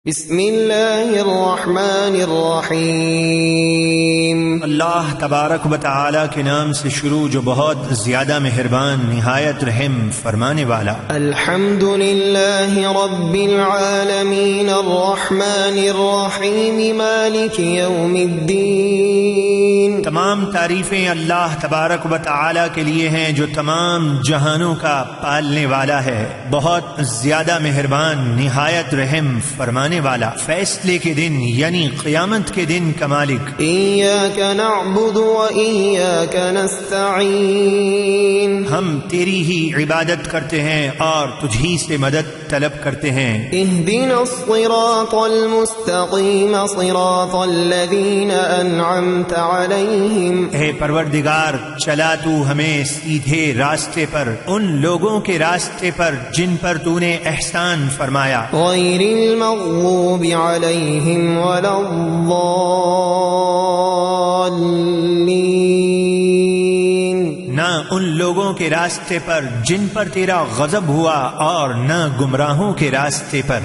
بسم اللہ الرحمن الرحیم۔ اللہ تبارک و تعالی کے نام سے شروع جو بہت زیادہ مہربان نہایت رحم فرمانے والا۔ الحمد للہ رب العالمین الرحمن الرحیم مالک یوم الدین۔ تمام تعریفیں اللہ تبارک و تعالی کے لیے ہیں جو تمام جہانوں کا پالنے والا ہے، بہت زیادہ مہربان نہایت رحم فرمانے والا، فیصلے کے دن یعنی قیامت کے دن کا مالک۔ ایاک نعبد و ایاک نستعین۔ ہم تیری ہی عبادت کرتے ہیں اور تجھی سے مدد طلب کرتے ہیں۔ اہدنا الصراط المستقیم صراط الذین انعمت علیہم۔ اے پروردگار چلا تو ہمیں سیدھے راستے پر، ان لوگوں کے راستے پر جن پر تو نے احسان فرمایا، غیر المغضوب علیہم ولا الضالین۔ نہ ان لوگوں کے راستے پر جن پر تیرا غضب ہوا اور نہ گمراہوں کے راستے پر۔